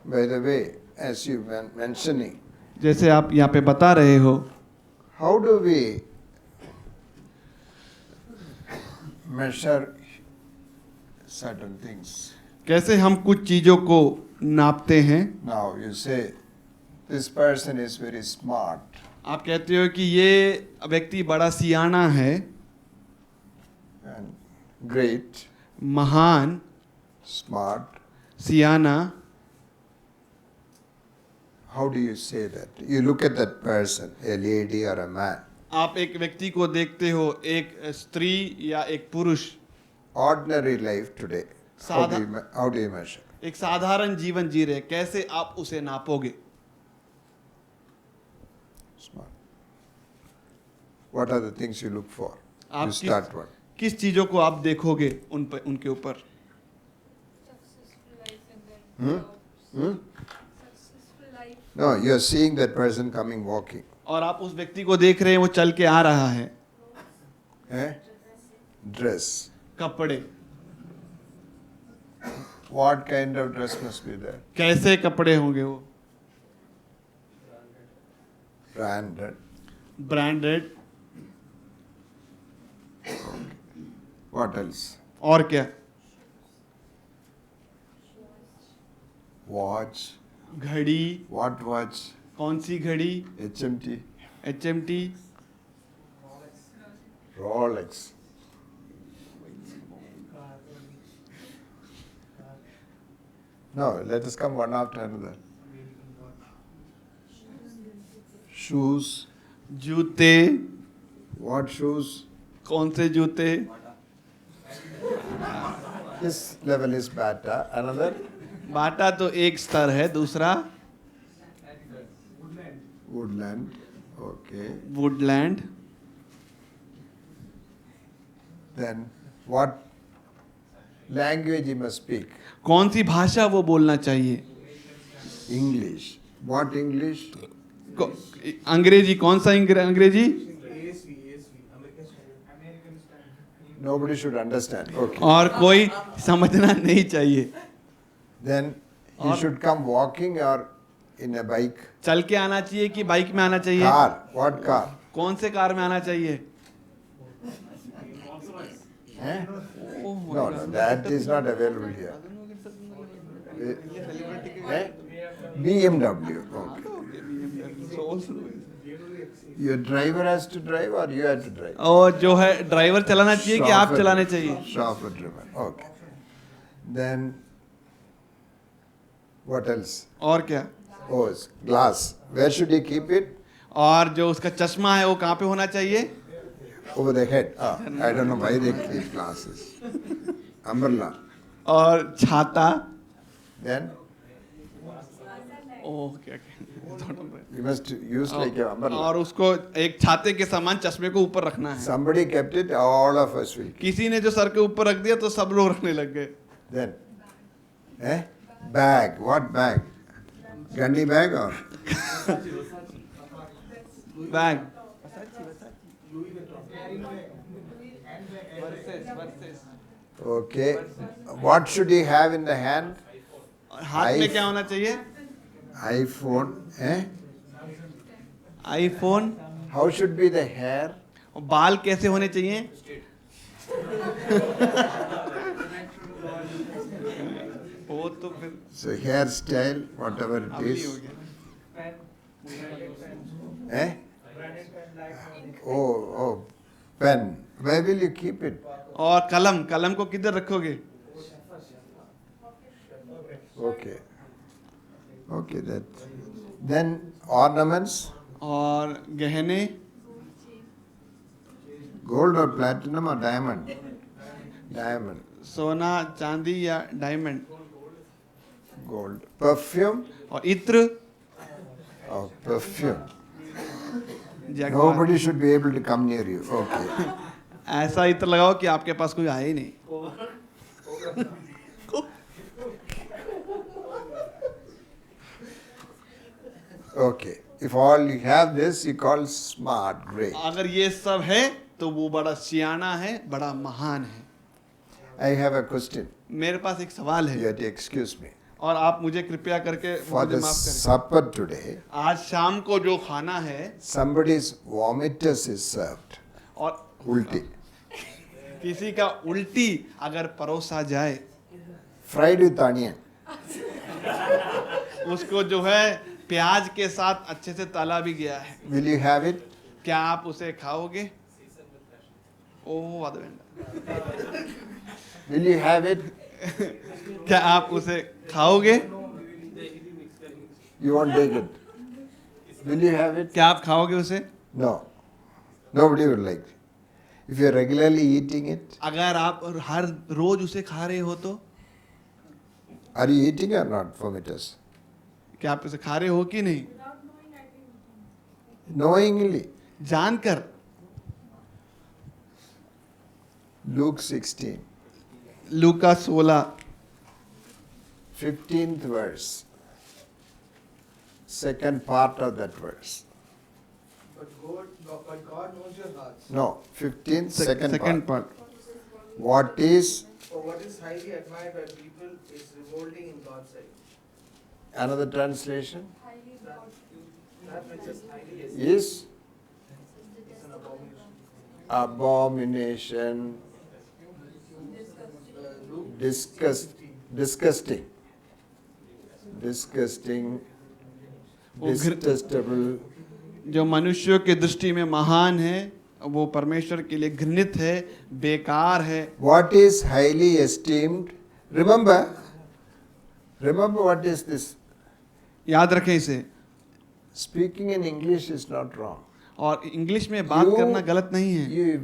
By the way, as you were mentioning, जैसे आप यहाँ पे बता रहे हो, how do we measure certain things? कैसे हम कुछ चीज़ों को नापते हैं। Now you say, this person is very smart. आप कहते हो कि ये व्यक्ति बड़ा सियाना है, And great, महान, smart. Siena. How do you say that? You look at that person, a lady or a man. आप एक व्यक्ति को देखते हो, एक स्त्री या एक पुरुष, Ordinary life today. How do you measure? एक साधारण जीवन जी रहे, कैसे आप उसे नापोगे। Smart. What are the things you look for? आप You start one. किस चीजों को आप देखोगे उनके ऊपर। Successful life and then Hmm? Hmm? successful life. No, you are seeing that person coming walking. और आप उस व्यक्ति को देख रहे हैं, वो चल के आ रहा है। Eh? Dress. कपड़े, What kind of dress must be there? कैसे कपड़े होंगे वो। Branded. ब्रांडेड। What else? और क्या। Watch. घड़ी, What watch? कौन सी घड़ी। HMT. HMT, Rolex. No, let us come one after another. Shoes. जूते, What shoes? कौन से जूते। This level is Bata. Another? बाटा तो एक स्तर है, दूसरा Woodland. Okay. Woodland. Then what language he must speak? कौन सी भाषा वो बोलना चाहिए। English. What English? अंग्रेजी, कौन सा अंग्रेजी। Nobody should understand. Okay. और कोई समझना नहीं चाहिए। Then he should come walking or in a bike. चल के आना चाहिए कि बाइक में आना चाहिए। Car. What car? कौन से कार में आना चाहिए। Eh? No, no, that is not available here. Eh? BMW. Okay. Your driver has to drive or you have to drive? और जो है ड्राइवर चलाना चाहिए कि आप चलाने चाहिए। Chauffeur driven. Okay. Then what else? और क्या। Oh, it's glass. Where should he keep it? और जो उसका चश्मा है वो कहाँ पे होना चाहिए। Over the head. Ah, I don't know why they keep glasses. Umbrella. और छाता। Then okay, you must use like an umbrella. और उसको एक छाते के समान चश्मे को ऊपर रखना है। Somebody kept it, all of us will keep. किसी ने जो सर के ऊपर रख दिया तो सब लोग रखने लग गए। Then, eh? Bag. What bag? Gunny bag or? Bag. Okay. What should he have in the hand? हाथ में क्या होना चाहिए। iPhone. Eh? IPhone. How should be the hair? बाल कैसे होने चाहिए। वो तो फिर So hairstyle, whatever it अभी हो is. गया। Eh? Oh, pen. Where will you keep it? और कलम, कलम को किधर रखोगे। Okay. Okay, that. Then ornaments, और गहने, gold or platinum or diamond? Diamond, सोना, चांदी या डायमंड। gold. Perfume? और इत्र, Oh, perfume. जगवा। Nobody should be able to come near you. Okay. ऐसा इत्र लगाओ कि आपके पास कोई आए ही नहीं। Okay. If all you have this, you call smart, great. अगर ये सब है तो वो बड़ा सियाना है, बड़ा महान है। I have a question. मेरे पास एक सवाल You है have to excuse me. और आप मुझे कृपया करके For मुझे the माफ करें। supper today, आज शाम को जो खाना है somebody's vomitus is served. और Ulti. किसी का उल्टी अगर परोसा जाए, Fried with onion. उसको जो है प्याज के साथ अच्छे से तला भी गया है, Will you have it? क्या आप उसे खाओगे? ओह अदवेंडा, Will you have it? क्या आप उसे खाओगे? You won't take it. Will you have it? क्या आप खाओगे उसे? No. Nobody would like it. If you're regularly eating it, अगर आप हर रोज उसे खा रहे हो तो are you eating or not, vomitus? क्या आप उसे खा रहे हो कि नहीं? Knowingly. जानकर। Luke 16, Luka 16 15th verse. Second part of that verse. But God knows your hearts. No, 15th, second second part. Part. What is For what is highly admired by people is revolting in God's sight. another translation? Highly God. That which is highly esteemed Is is an abomination. abomination, Luke disgusting, वो घृ- detestable, जो मनुष्यों के दृष्टि में महान है, वो परमेश्वर के लिए घृणित है, बेकार है। what is highly esteemed. Remember what is this. याद रखें इसे। Speaking in English is not wrong. और इंग्लिश में बात You- करना गलत नहीं है। You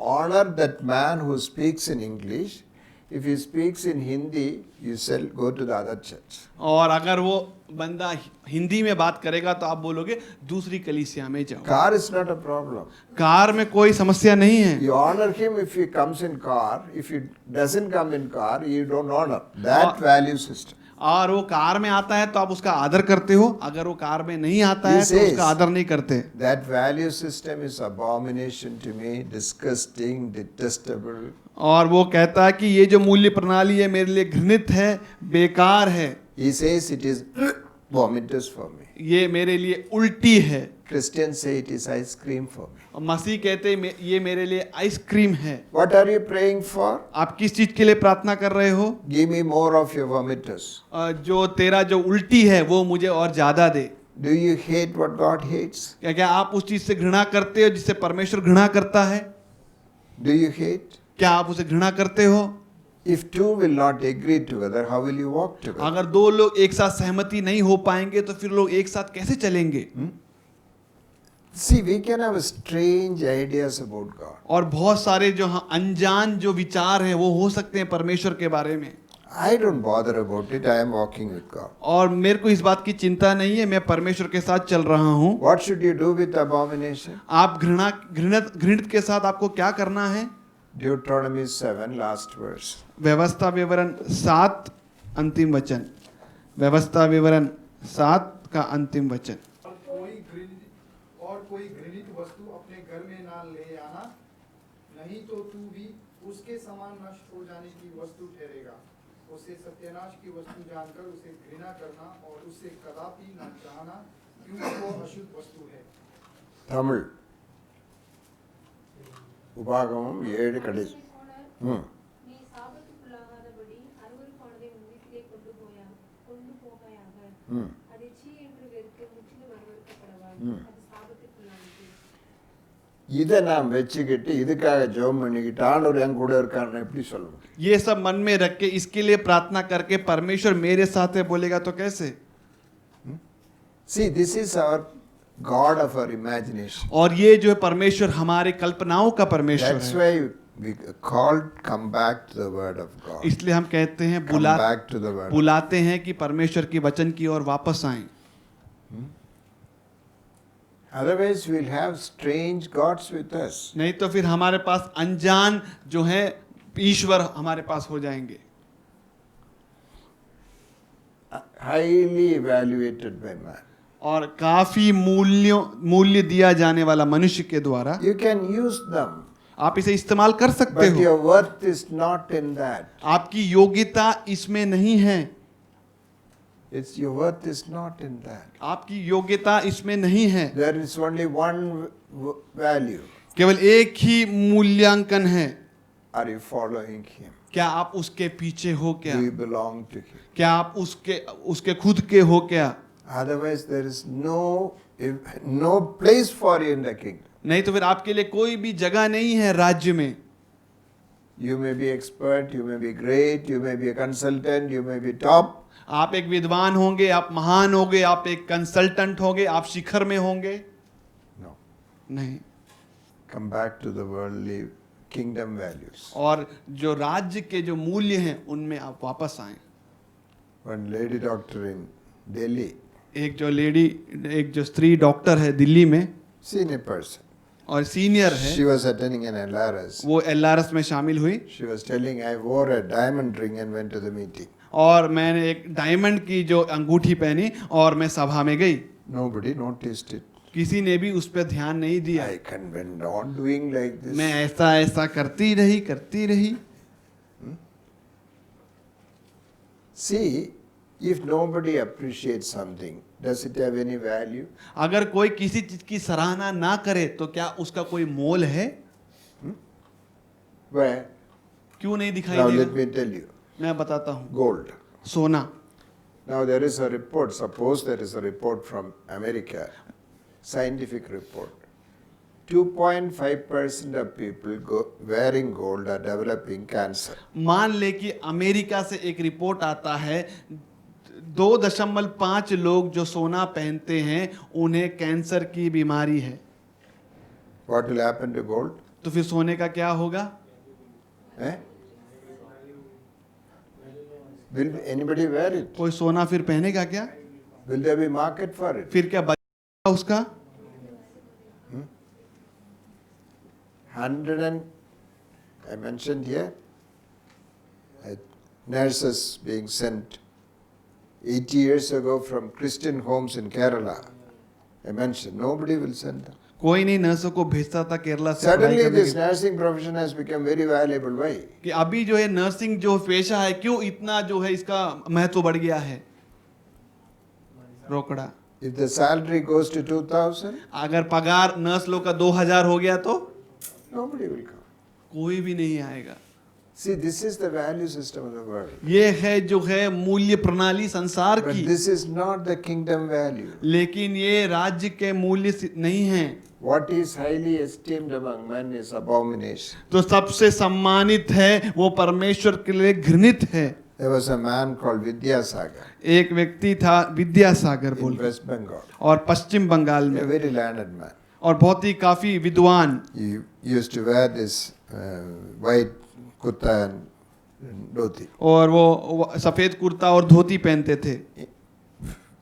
honor that man who speaks in English. If he speaks in Hindi, you shall go to the other church. और अगर वो बंदा हिंदी में बात करेगा तो आप बोलोगे दूसरी कलीसिया में जाओ। Car is not a problem. Car में कोई समस्या नहीं है। You honor him if he comes in car. If he doesn't come in car, you don't honor. That value system. और वो कार में आता है तो आप उसका आदर करते हो, अगर वो कार में नहीं आता है This तो is- उसका आदर नहीं करते। That value system is abomination to me, disgusting, detestable. और वो कहता है कि ये जो मूल्य प्रणाली है मेरे लिए घृणित है, बेकार है, He says it is vomitous for me. ये मेरे लिए उल्टी है। Christians say it is ice cream for me. और मसीह कहते हैं ये मेरे लिए आइसक्रीम है। What are you praying for? आप किस चीज के लिए प्रार्थना कर रहे हो? Give me more of your vomitous. जो तेरा जो उल्टी है वो मुझे और ज्यादा दे। Do you hate what God hates? क्या आप उस चीज से घृणा करते हो जिससे परमेश्वर घृणा करता है? Do you hate? क्या आप उसे घृणा करते हो? If two will not agree together, how will you walk together? अगर दो लोग एक साथ सहमति नहीं हो पाएंगे तो फिर लोग एक साथ कैसे चलेंगे? See, we can have strange ideas about God. और बहुत सारे जो अनजान जो विचार हैं वो हो सकते हैं परमेश्वर के बारे में। I don't bother about it. I am walking with God. और मेरे को इस बात की चिंता नहीं है, मैं परमेश्वर के साथ चल रहा हूँ। What should you do with abomination? आप घृणित के साथ आपको क्या करना है? Deuteronomy 7, last verse. व्यवस्था विवरण 7 अंतिम वचन। व्यवस्था विवरण 7 का अंतिम वचन। और कोई घृणित वस्तु अपने घर में ना ले आना, नहीं तो तू भी उसके समान नष्ट हो जाने की वस्तु ठहरेगा। उसे सत्यानाश की वस्तु जानकर उसे घृणा करना और उसे कदापि न चाहना, क्योंकि वो अशुद्ध वस्तु है। Tamil. உபாகமம் 7 கடைசி. நீ சாபத்துக்குள்ளாகாதபடி அருவருப்பானதை உன் வீட்டிலே கொண்டு போகாயாக. அதை சீ என்று வெறுத்து முற்றிலும் அருவருக்கப்படவாய். அது சாபத்துக்குள்ளானது. இதை நாம் வச்சுக்கிட்டு இதுக்காக ஜெபம் பண்ணிக்கிட்டு ஆண்டவர் என் கூட இருக்கான்னு எப்படி சொல்ல முடியும்? ये सब मन में रख के इसके लिए प्रार्थना करके परमेश्वर मेरे साथ है बोलेगा तो कैसे? See, this is our God of our imagination. और ये जो है परमेश्वर हमारे कल्पनाओं का परमेश्वर That's है। why we called come back to the word of God. इसलिए हम कहते हैं Come back to the word. बुलाते हैं कि परमेश्वर की वचन की ओर वापस आएं। Otherwise we'll have strange gods with us. नहीं तो फिर हमारे पास अनजान जो है ईश्वर हमारे पास हो जाएंगे। Highly evaluated by man. और काफी मूल्य दिया जाने वाला मनुष्य के द्वारा You can use them, आप इसे इस्तेमाल कर सकते but हो, your worth is not in that. आपकी योग्यता इसमें नहीं है। It's your worth is not in that. आपकी योग्यता इसमें नहीं है, There is only one value. केवल एक ही मूल्यांकन है। Are you following him? क्या आप उसके पीछे हो क्या? Do you belong to him? क्या आप उसके खुद के हो क्या? Otherwise, there is no place for you in the kingdom. नहीं तो फिर आपके लिए कोई भी जगह नहीं है राज्य में। You may be expert, you may be great, you may be a consultant, you may be top. आप एक विद्वान होंगे, आप महान होंगे, आप एक कंसल्टेंट होंगे, आप शिखर में होंगे। No. नहीं। Come back to the worldly kingdom values. और जो राज्य के जो मूल्य हैं उनमें आप वापस आए। One lady doctor in Delhi, एक जो स्त्री डॉक्टर है दिल्ली में senior person. और सीनियर है, She was attending an LRS. वो LRS में शामिल हुई She was telling, I wore a diamond ring and went to the meeting. और मैंने एक डायमंड की जो अंगूठी पहनी और मैं सभा में गई। Nobody noticed it. किसी ने भी उस पर ध्यान नहीं दिया। I can went on doing like this. मैं ऐसा करती रही। See, if nobody appreciates something, does it have any value? अगर कोई किसी चीज की सराहना ना करे तो क्या उसका कोई मोल है? Where? क्यों नहीं दिखाई Now let देगा? me tell you. मैं बताता हूँ। Gold. सोना। Now there is a report, suppose there is a report from America, scientific report. 2.5% of people wearing gold are developing cancer. मान ले कि अमेरिका से एक रिपोर्ट आता है 2.5 लोग जो सोना पहनते हैं उन्हें कैंसर की बीमारी है। What will happen to gold? तो फिर सोने का क्या होगा? Eh? Will anybody wear it? कोई सोना फिर पहनेगा क्या? Will there be market for it? फिर क्या बचेगा उसका? 100 and I mentioned here, nurses being sent 80 years ago from Christian homes in Kerala. I mentioned, nobody will send them. कोई नहीं नर्सों को भेजता था केरला से पढ़ाई Suddenly करने this के लिए। nursing profession has become very valuable. Why? कि अभी जो है नर्सिंग जो पेशा है क्यों इतना जो है इसका महत्व बढ़ गया है? रोकड़ा। If the salary goes to 2,000, अगर पगार नर्स लोग का 2000 हो गया तो nobody will come. कोई भी नहीं आएगा। See, this is the value system of the world. ये है जो है मूल्य प्रणाली संसार But की, this is not the kingdom value. लेकिन ये राज्य के मूल्य नहीं है। What is highly esteemed among men is abomination. तो सबसे सम्मानित है वो परमेश्वर के लिए घृणित है। There was a man called Vidyasagar एक व्यक्ति था विद्यासागर in बोल West Bengal, और पश्चिम बंगाल a में very learned man. और बहुत ही काफी विद्वान। He used to wear this white kurta and dhoti. और वो सफेद कुर्ता और धोती पहनते थे।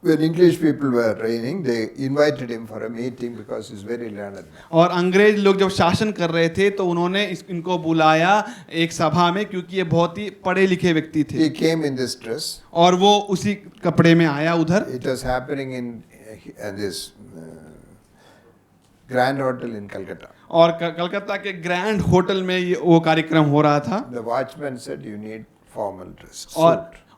When English people were reigning, they invited him for a meeting because he's very learned man. और अंग्रेज लोग जब शासन कर रहे थे तो उन्होंने इनको बुलाया एक सभा में क्योंकि ये बहुत ही पढ़े लिखे व्यक्ति थे। He came in this dress. और वो उसी कपड़े में आया उधर। It was happening in this Grand Hotel in Calcutta. और कलकत्ता के ग्रैंड होटल में वो कार्यक्रम हो रहा था। The watchman said, "You need formal dress."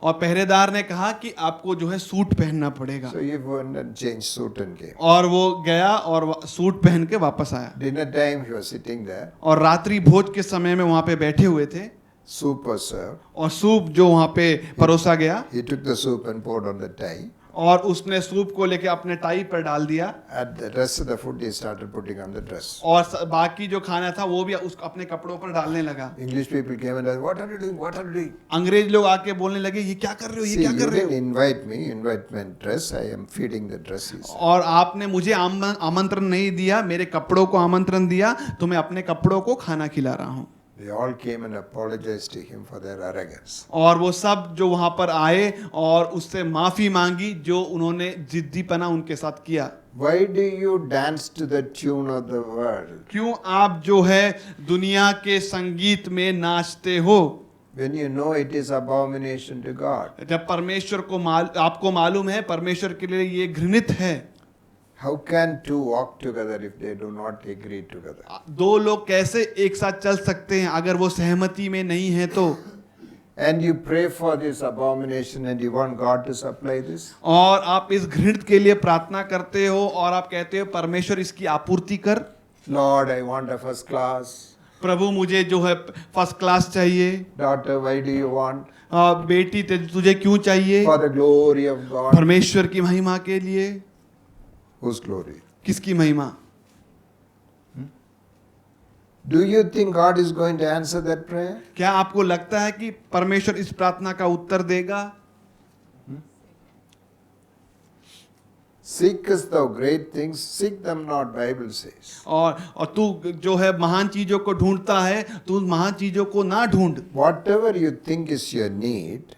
और पहरेदार ने कहा कि आपको जो है सूट पहनना पड़ेगा। So he went and changed suit and came. और वो गया और सूट पहन के वापस आया। Dinner time, he was sitting there. और रात्रि भोज के समय में वहां पे बैठे हुए थे Soup was served. और सूप जो वहां पे परोसा गया He took the soup and poured on the tie. और उसने सूप को लेके अपने टाई पर डाल दिया At the rest of the food, he started putting on the dress. और बाकी जो खाना था वो भी अपने कपड़ों पर डालने लगा। English people came and asked, "What are you doing? What are you doing?" अंग्रेज लोग आके बोलने लगे ये क्या कर रहे हो, ये See, क्या you कर रहे didn't हो? invite me. Invite my dress. I am feeding the dresses. और आपने मुझे आमंत्रण नहीं दिया, मेरे कपड़ों को आमंत्रण दिया, तो मैं अपने कपड़ों को खाना खिला रहा हूँ। They all came and apologized to him for their arrogance. और वो सब जो वहां पर आए और उससे माफी मांगी जो उन्होंने जिद्दीपना उनके साथ किया। Why do you dance to the tune of the world? क्यों आप जो है दुनिया के संगीत में नाचते हो When you know it is abomination to God. जब परमेश्वर को आपको मालूम है परमेश्वर के लिए ये घृणित है। How can two walk together if they do not agree together? दो लोग कैसे एक साथ चल सकते हैं अगर वो सहमति में नहीं है तो? and you pray for this abomination and you want God to supply this? और आप इस घृणित के लिए प्रार्थना करते हो और आप कहते हो परमेश्वर इसकी आपूर्ति कर। Lord, I want a first class. प्रभु मुझे जो है फर्स्ट क्लास चाहिए। Daughter, why do you want? बेटी तुझे क्यों चाहिए? For the glory of God. परमेश्वर की महिमा के लिए। Whose glory? किसकी महिमा? Do you think God is going to answer that prayer? क्या आपको लगता है कि परमेश्वर इस प्रार्थना का उत्तर देगा? Seekest thou great things, seek them not, Bible says. और तू जो है महान चीजों को ढूंढता है, तू महान चीजों को ना ढूंढ। Whatever you think is your need,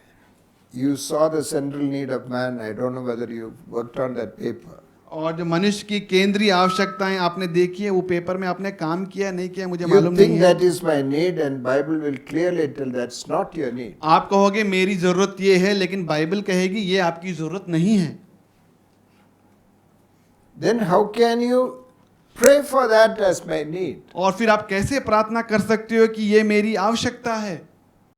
you saw the central need of man. I don't know whether you worked on that paper. और जो मनुष्य की केंद्रीय आवश्यकताएं आपने देखी है, वो पेपर में आपने काम किया नहीं किया मुझे You मालूम नहीं think है। that is my need, and Bible will clearly tell that's not your need. आप कहोगे मेरी जरूरत ये है, लेकिन बाइबल कहेगी ये आपकी जरूरत नहीं है। Then how can you pray for that as my need? और फिर आप कैसे प्रार्थना कर सकते हो कि ये मेरी आवश्यकता है?